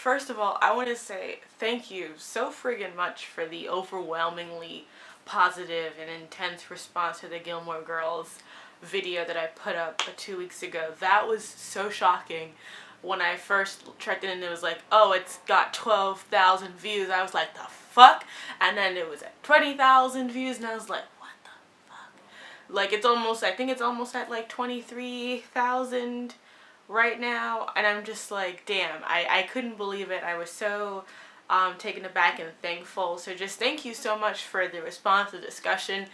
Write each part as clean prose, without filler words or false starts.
first of all, I want to say thank you so friggin' much for the overwhelmingly positive and intense response to the Gilmore Girls video that I put up 2 weeks ago. That was so shocking. When I first checked in and it was like, oh, it's got 12,000 views, I was like, the fuck? And then it was at 20,000 views and I was like, what the fuck? Like, it's almost, I think it's almost at like 23,000 right now, and I'm just like, damn, I couldn't believe it. I was so taken aback and thankful. So just thank you so much for the response, the discussion.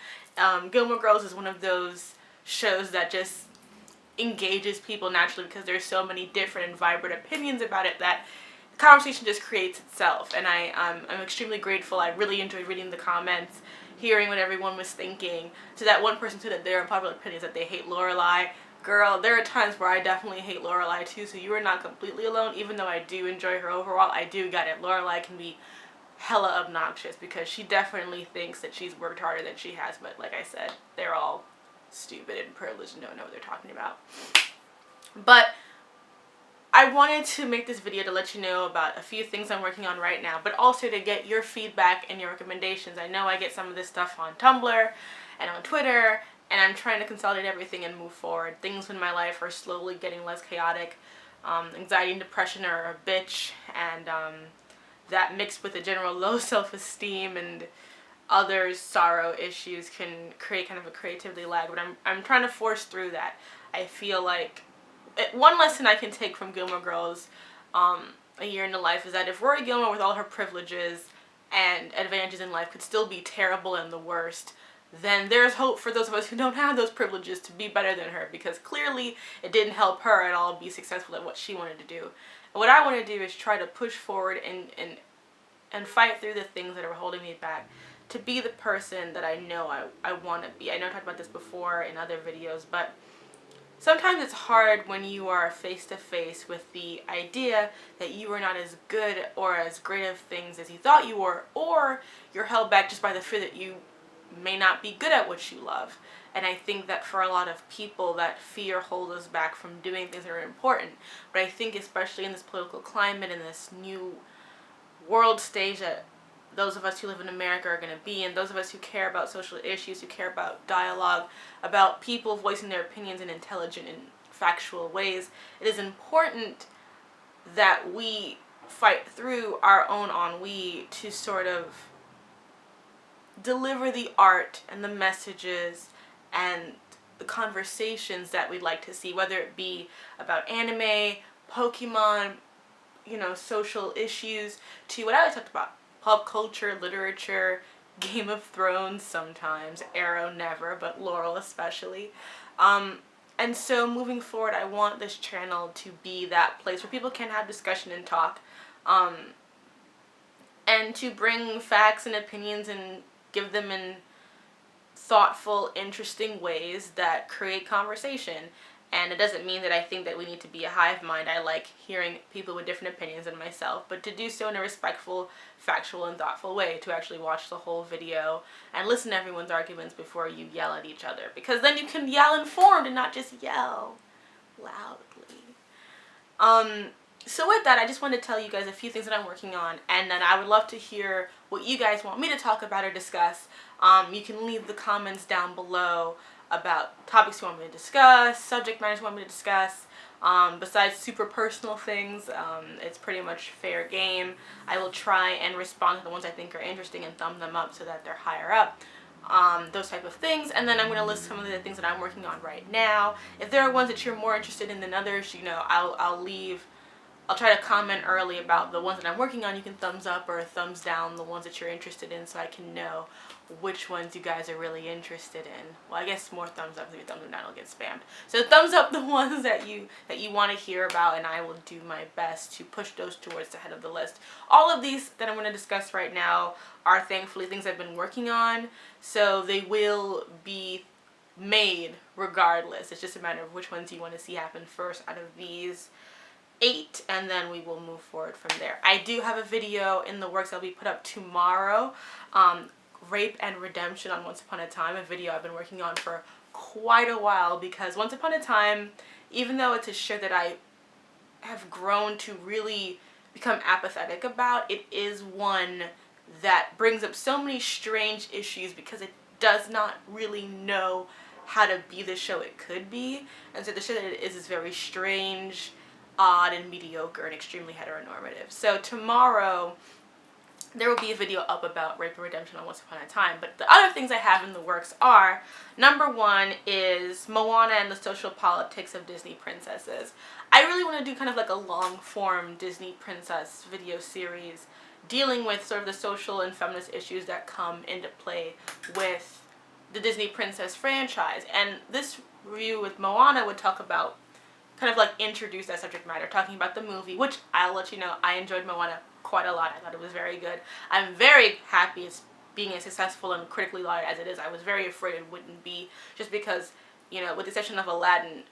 Gilmore Girls is one of those shows that just engages people naturally because there's so many different and vibrant opinions about it that the conversation just creates itself. And I'm extremely grateful. I really enjoyed reading the comments, hearing what everyone was thinking. So that one person said that their unpopular opinion is that they hate Lorelai. Girl, there are times where I definitely hate Lorelai too, so you are not completely alone. Even though I do enjoy her overall, I do get it. Lorelai can be hella obnoxious because she definitely thinks that she's worked harder than she has, but like I said, they're all stupid and privileged and don't know what they're talking about. But I wanted to make this video to let you know about a few things I'm working on right now, but also to get your feedback and your recommendations. I know I get some of this stuff on Tumblr and on Twitter, and I'm trying to consolidate everything and move forward. Things in my life are slowly getting less chaotic. Anxiety and depression are a bitch, and that mixed with a general low self-esteem and other sorrow issues can create kind of a creativity lag, but I'm trying to force through that. I feel like one lesson I can take from Gilmore Girls, A Year in the Life, is that if Rory Gilmore with all her privileges and advantages in life could still be terrible and the worst, then there's hope for those of us who don't have those privileges to be better than her, because clearly it didn't help her at all be successful at what she wanted to do. And what I want to do is try to push forward and fight through the things that are holding me back to be the person that I know I want to be. I know I talked about this before in other videos, but sometimes it's hard when you are face to face with the idea that you are not as good or as great of things as you thought you were, or you're held back just by the fear that you may not be good at what you love. And I think that for a lot of people, that fear holds us back from doing things that are important. But I think especially in this political climate, in this new world stage that those of us who live in America are going to be, and those of us who care about social issues, who care about dialogue, about people voicing their opinions in intelligent and factual ways, it is important that we fight through our own ennui to sort of deliver the art and the messages and the conversations that we'd like to see, whether it be about anime, Pokemon, social issues, to what I talked about, pop culture, literature, Game of Thrones sometimes, Arrow never, but Laurel especially. And so moving forward, I want this channel to be that place where people can have discussion and talk, and to bring facts and opinions and give them in thoughtful, interesting ways that create conversation. And it doesn't mean that I think that we need to be a hive mind. I like hearing people with different opinions than myself, but to do so in a respectful, factual, and thoughtful way, to actually watch the whole video and listen to everyone's arguments before you yell at each other. Because then you can yell informed and not just yell loudly. So with that, I just wanted to tell you guys a few things that I'm working on, and then I would love to hear what you guys want me to talk about or discuss. You can leave the comments down below about topics you want me to discuss, subject matters you want me to discuss. Besides super personal things, it's pretty much fair game. I will try and respond to the ones I think are interesting and thumb them up so that they're higher up. Those type of things, and then I'm going to list some of the things that I'm working on right now. If there are ones that you're more interested in than others, I'll try to comment early about the ones that I'm working on. You can thumbs up or thumbs down the ones that you're interested in, so I can know which ones you guys are really interested in. Well, I guess more thumbs up. If you thumbs them down, it'll get spammed. So thumbs up the ones that you want to hear about, and I will do my best to push those towards the head of the list. All of these that I'm going to discuss right now are thankfully things I've been working on, so they will be made regardless. It's just a matter of which ones you want to see happen first out of these 8, and then we will move forward from there. I do have a video in the works that'll be put up tomorrow, Rape and Redemption on Once Upon a Time, a video I've been working on for quite a while, because Once Upon a Time, even though it's a show that I have grown to really become apathetic about. It is one that brings up so many strange issues because it does not really know how to be the show it could be. And so the show that it is very strange, odd, and mediocre, and extremely heteronormative. So tomorrow there will be a video up about Rape and Redemption on Once Upon a Time, but the other things I have in the works are, number one is Moana and the social politics of Disney princesses. I really want to do kind of like a long-form Disney princess video series dealing with sort of the social and feminist issues that come into play with the Disney princess franchise. And this review with Moana would talk about, kind of like introduce that subject matter, talking about the movie, which I'll let you know, I enjoyed Moana quite a lot. I thought it was very good. I'm very happy it's being as successful and critically lauded as it is. I was very afraid it wouldn't be, just because, you know, with the exception of Aladdin,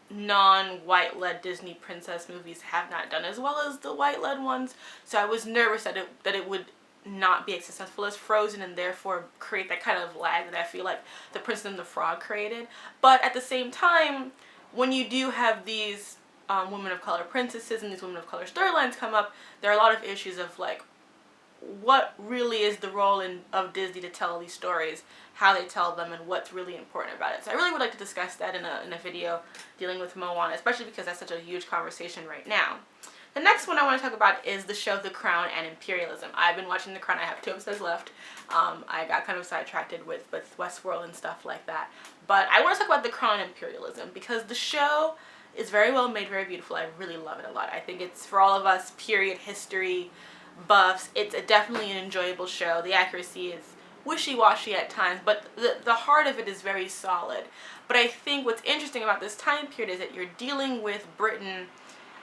non-white led Disney princess movies have not done as well as the white led ones. So I was nervous that it would not be as successful as Frozen, and therefore create that kind of lag that I feel like The Princess and the Frog created. But at the same time, when you do have these women of color princesses and these women of color storylines come up, there are a lot of issues of like, what really is the role of Disney to tell these stories, how they tell them, and what's really important about it. So I really would like to discuss that in a video dealing with Moana, especially because that's such a huge conversation right now. The next one I want to talk about is the show The Crown and Imperialism. I've been watching The Crown. I have 2 episodes left. I got kind of sidetracked with Westworld and stuff like that. But I want to talk about The Crown and Imperialism because the show is very well made, very beautiful. I really love it a lot. I think it's, for all of us period history buffs, it's definitely an enjoyable show. The accuracy is wishy-washy at times, but the heart of it is very solid. But I think what's interesting about this time period is that you're dealing with Britain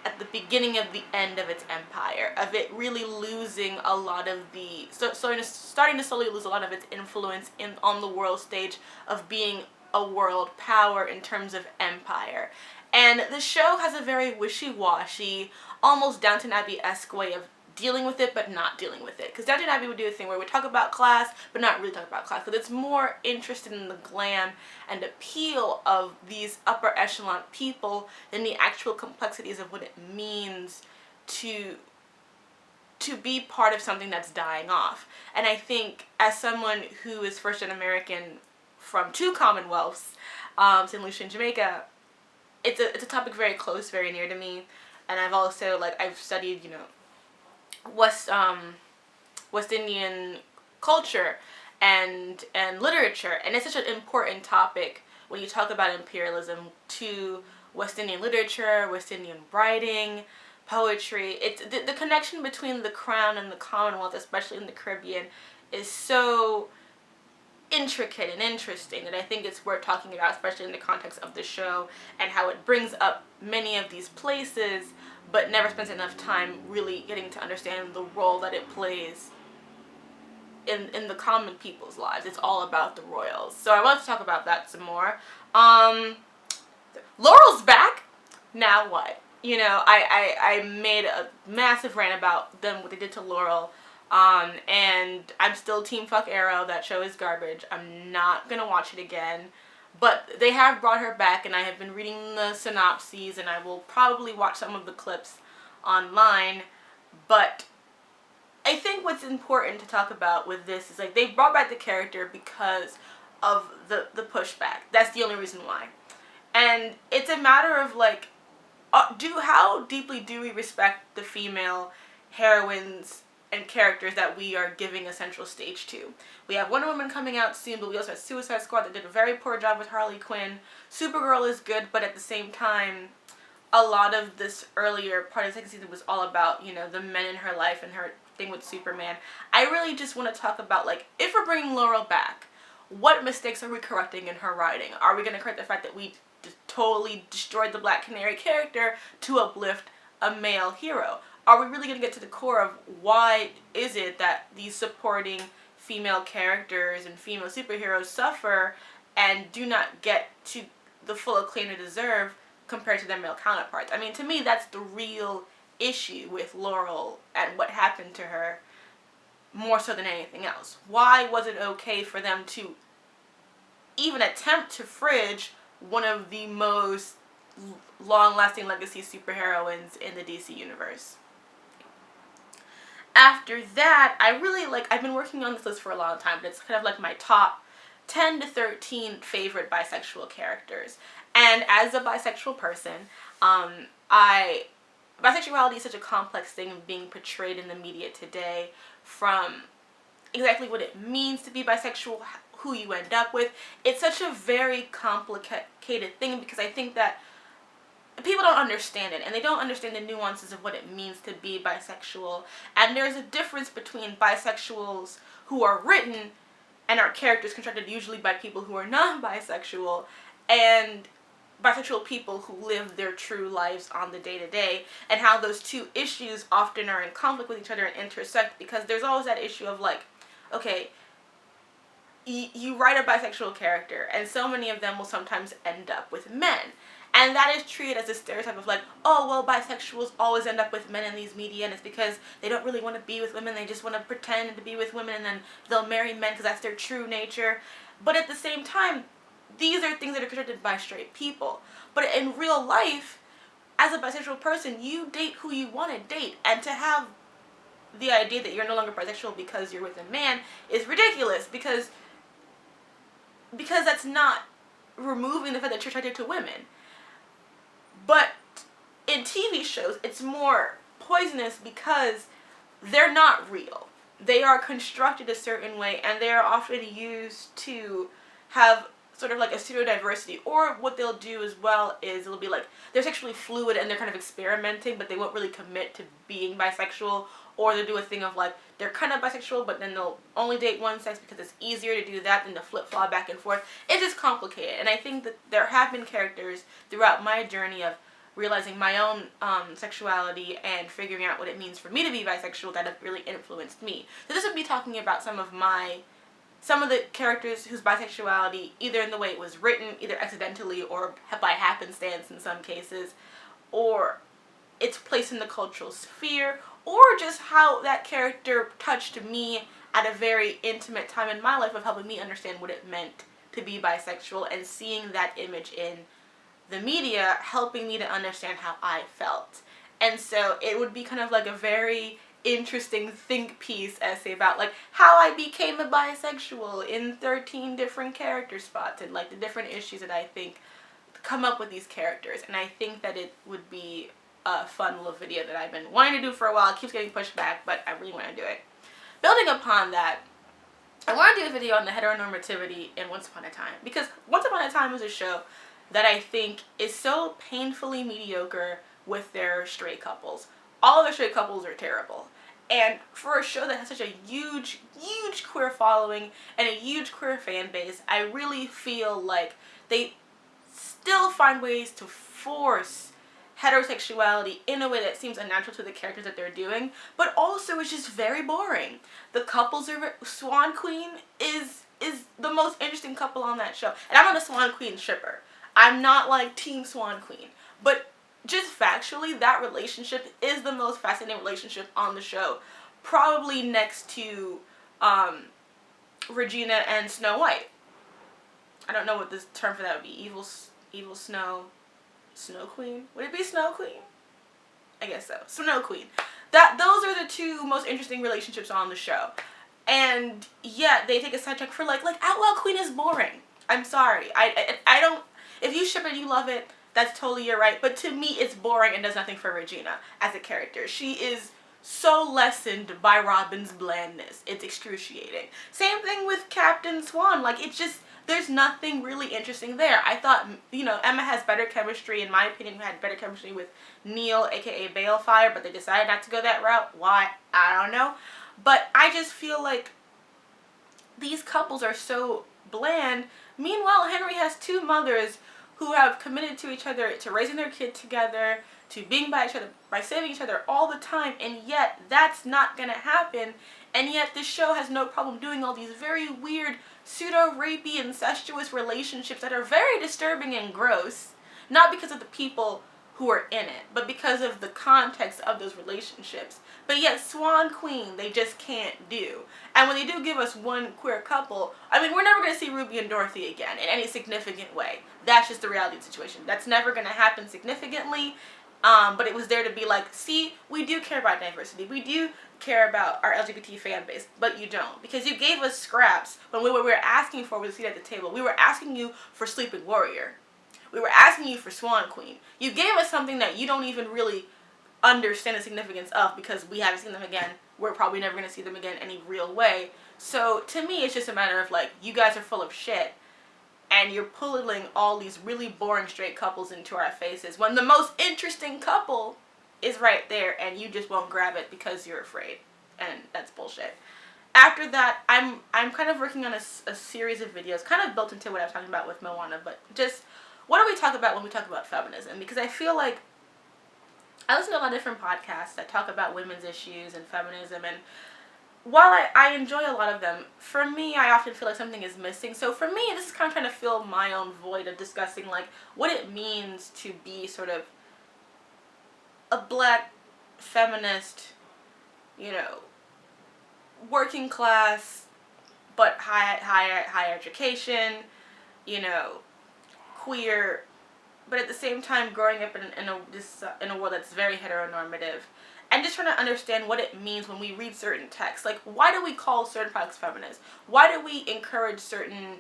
at the beginning of the end of its empire, of it really losing a lot of the, starting to slowly lose a lot of its influence on the world stage of being a world power in terms of empire. And the show has a very wishy-washy, almost Downton Abbey-esque way of dealing with it but not dealing with it. Because Downton Abbey would do a thing where we talk about class but not really talk about class, because it's more interested in the glam and appeal of these upper echelon people than the actual complexities of what it means to be part of something that's dying off. And I think, as someone who is first-gen American from 2 Commonwealths, St. Lucia and Jamaica, it's a topic very close, very near to me. And I've also, like, I've studied, you know, West Indian culture and literature, and it's such an important topic when you talk about imperialism to West Indian literature, West Indian writing, poetry. It's the connection between the Crown and the Commonwealth, especially in the Caribbean, is so intricate and interesting that I think it's worth talking about, especially in the context of the show, and how it brings up many of these places but never spends enough time really getting to understand the role that it plays in the common people's lives. It's all about the royals. So I want to talk about that some more. Laurel's back. Now what? You know, I made a massive rant about them, what they did to Laurel. And I'm still team fuck Arrow. That show is garbage. I'm not gonna watch it again. But they have brought her back, and I have been reading the synopses, and I will probably watch some of the clips online. But I think what's important to talk about with this is, like, they brought back the character because of the pushback. That's the only reason why. And it's a matter of, like, how deeply do we respect the female heroines and characters that we are giving a central stage to? We have Wonder Woman coming out soon, but we also have Suicide Squad that did a very poor job with Harley Quinn. Supergirl is good, but at the same time, a lot of this earlier part of the second season was all about, you know, the men in her life and her thing with Superman. I really just want to talk about, like, if we're bringing Laurel back, what mistakes are we correcting in her writing? Are we going to correct the fact that we totally destroyed the Black Canary character to uplift a male hero? Are we really going to get to the core of why is it that these supporting female characters and female superheroes suffer and do not get to the full acclaim they deserve compared to their male counterparts? I mean, to me, that's the real issue with Laurel and what happened to her, more so than anything else. Why was it okay for them to even attempt to fridge one of the most long-lasting legacy superheroines in the DC universe? after that, I really like, I've been working on this list for a long time, but it's kind of like my top 10 to 13 favorite bisexual characters. And as a bisexual person, bisexuality is such a complex thing being portrayed in the media today, from exactly what it means to be bisexual, who you end up with. It's such a very complicated thing, because I think that people don't understand it, and they don't understand the nuances of what it means to be bisexual. And there's a difference between bisexuals who are written and are characters constructed usually by people who are non-bisexual, and bisexual people who live their true lives on the day-to-day, and how those two issues often are in conflict with each other and intersect, because there's always that issue of like, okay, you write a bisexual character, and so many of them will sometimes end up with men. And that is treated as a stereotype of like, oh, well, bisexuals always end up with men in these media, and it's because they don't really want to be with women, they just want to pretend to be with women, and then they'll marry men because that's their true nature. But at the same time, these are things that are constructed by straight people. But in real life, as a bisexual person, you date who you want to date, and to have the idea that you're no longer bisexual because you're with a man is ridiculous, because that's not removing the fact that you're attracted to women. But in TV shows, it's more poisonous because they're not real. They are constructed a certain way, and they are often used to have sort of like a pseudo-diversity. Or what they'll do as well is it'll be like they're sexually fluid and they're kind of experimenting, but they won't really commit to being bisexual. Or they'll do a thing of like, they're kind of bisexual, but then they'll only date one sex because it's easier to do that than to flip-flop back and forth. It's just complicated. And I think that there have been characters throughout my journey of realizing my own sexuality and figuring out what it means for me to be bisexual that have really influenced me. So this would be talking about some of the characters whose bisexuality, either in the way it was written, either accidentally or by happenstance in some cases, or its place in the cultural sphere, or just how that character touched me at a very intimate time in my life of helping me understand what it meant to be bisexual, and seeing that image in the media helping me to understand how I felt. And so it would be kind of like a very interesting think piece essay about like how I became a bisexual in 13 different character spots, and like the different issues that I think come up with these characters. And I think that it would be a fun little video that I've been wanting to do for a while. It keeps getting pushed back, but I really want to do it. Building upon that, I want to do a video on the heteronormativity in Once Upon a Time, because Once Upon a Time was a show that I think is so painfully mediocre with their straight couples. All of their straight couples are terrible. And for a show that has such a huge, huge queer following and a huge queer fan base, I really feel like they still find ways to force heterosexuality in a way that seems unnatural to the characters that they're doing, but also is just very boring. The couples are... Swan Queen is the most interesting couple on that show. And I'm not a Swan Queen shipper. I'm not like Team Swan Queen. But just factually, that relationship is the most fascinating relationship on the show. Probably next to Regina and Snow White. I don't know what this term for that would be. Evil Snow Queen? Would it be Snow Queen? I guess so. Snow Queen. Those are the two most interesting relationships on the show. And yet they take a sidetrack for like Outlaw Queen is boring. I'm sorry. I don't... If you ship it, you love it, that's totally your right. But to me, it's boring and does nothing for Regina as a character. She is so lessened by Robin's blandness. It's excruciating. Same thing with Captain Swan. Like, it's just... There's nothing really interesting there. I thought, Emma has better chemistry, in my opinion, had better chemistry with Neil, aka Balefire, but they decided not to go that route. Why? I don't know. But I just feel like these couples are so bland. Meanwhile, Henry has two mothers who have committed to each other, to raising their kid together, to being by each other, by saving each other all the time, and yet that's not gonna happen. And yet this show has no problem doing all these very weird, pseudo-rapey, incestuous relationships that are very disturbing and gross. Not because of the people who are in it, but because of the context of those relationships. But yet Swan Queen, they just can't do. And when they do give us one queer couple, I mean, we're never going to see Ruby and Dorothy again in any significant way. That's just the reality of the situation. That's never going to happen significantly. But it was there to be like, see, we do care about diversity. We do care about our LGBT fan base, but you don't. Because you gave us scraps when we were asking for was a seat at the table. We were asking you for Sleeping Warrior. We were asking you for Swan Queen. You gave us something that you don't even really understand the significance of, because we haven't seen them again. We're probably never going to see them again any real way. So to me, it's just a matter of like, you guys are full of shit. And you're pulling all these really boring straight couples into our faces when the most interesting couple is right there, and you just won't grab it because you're afraid. And that's bullshit. After that, I'm kind of working on a series of videos, kind of built into what I was talking about with Moana, but just what do we talk about when we talk about feminism? Because I feel like I listen to a lot of different podcasts that talk about women's issues and feminism, and while I enjoy a lot of them, for me, I often feel like something is missing. So for me, this is kind of trying to fill my own void of discussing like what it means to be sort of a black feminist, you know, working class, but higher education, you know, queer, but at the same time growing up in a world that's very heteronormative. And just trying to understand what it means when we read certain texts. Like, why do we call certain products feminist? Why do we encourage certain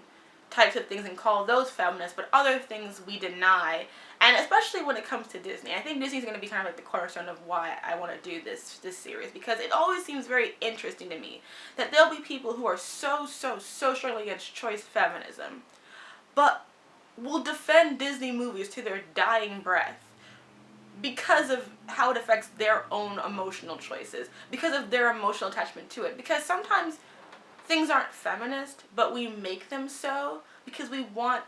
types of things and call those feminist, but other things we deny? And especially when it comes to Disney. I think Disney's going to be kind of like the cornerstone of why I want to do this series. Because it always seems very interesting to me that there'll be people who are so strongly against choice feminism, but will defend Disney movies to their dying breath because of how it affects their own emotional choices, because of their emotional attachment to it. Because sometimes things aren't feminist, but we make them so because we want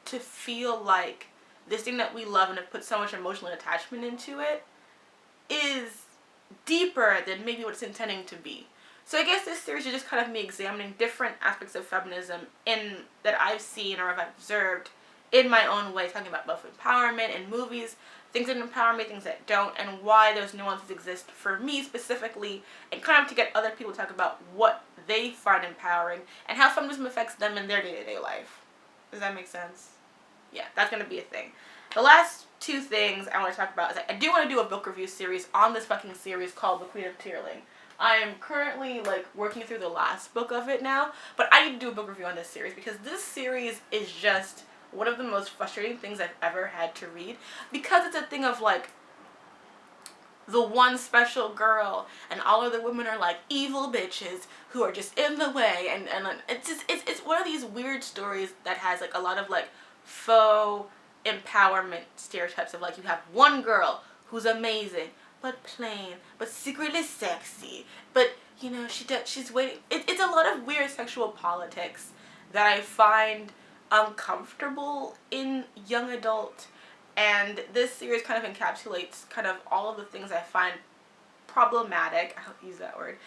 to feel like this thing that we love and have put so much emotional attachment into it is deeper than maybe what it's intending to be. So I guess this series is just kind of me examining different aspects of feminism that I've seen or have observed in my own way, talking about both empowerment in movies, things that empower me, things that don't, and why those nuances exist for me specifically, and kind of to get other people to talk about what they find empowering and how feminism affects them in their day-to-day life. Does that make sense? Yeah, that's going to be a thing. The last two things I want to talk about is I do want to do a book review series on this fucking series called The Queen of Tearling. I am currently like working through the last book of it now, but I need to do a book review on this series because this series is just one of the most frustrating things I've ever had to read, because it's a thing of like the one special girl and all of the women are like evil bitches who are just in the way, and it's one of these weird stories that has like a lot of like faux empowerment stereotypes of like you have one girl who's amazing but plain but secretly sexy, but you know she's waiting. It's a lot of weird sexual politics that I find uncomfortable in young adult, and this series kind of encapsulates kind of all of the things I find problematic, I don't use that word,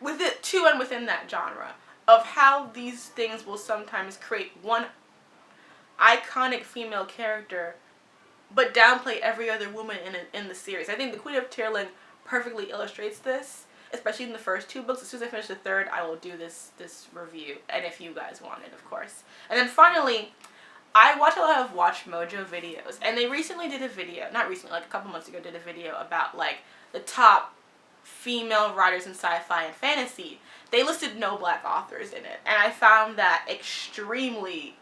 within that genre of how these things will sometimes create one iconic female character but downplay every other woman in the series. I think The Queen of Tearling perfectly illustrates this, especially in the first two books. As soon as I finish the third, I will do this review, and if you guys want it, of course. And then finally, I watch a lot of Watch Mojo videos, and they recently did a video, not recently, like a couple months ago, did a video about like the top female writers in sci-fi and fantasy. They listed no black authors in it, and I found that extremely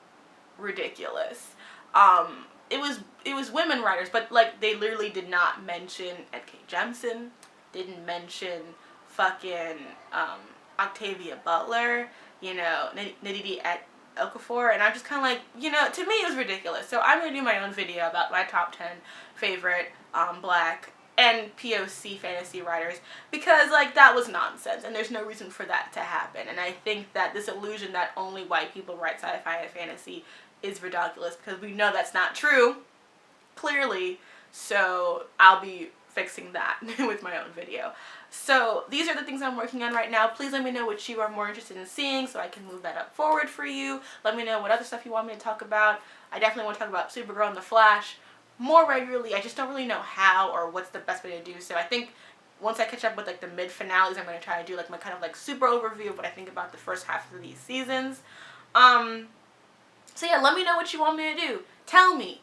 ridiculous. It was women writers, but like they literally did not mention N.K. Jemisin, didn't mention fucking Octavia Butler, you know, Ndidi Okafor, and I'm just kind of like, you know, to me it was ridiculous. So I'm going to do my own video about my top 10 favorite black and POC fantasy writers, because like that was nonsense and there's no reason for that to happen. And I think that this illusion that only white people write sci-fi and fantasy is ridiculous, because we know that's not true, clearly. So I'll be fixing that with my own video. So these are the things I'm working on right now. Please let me know what you are more interested in seeing so I can move that up forward for you. Let me know what other stuff you want me to talk about. I definitely want to talk about Supergirl and The Flash more regularly. I just don't really know how or what's the best way to do so. I think once I catch up with like the mid finales, I'm going to try to do like my kind of like super overview of what I think about the first half of these seasons. So yeah, let me know what you want me to do. Tell me.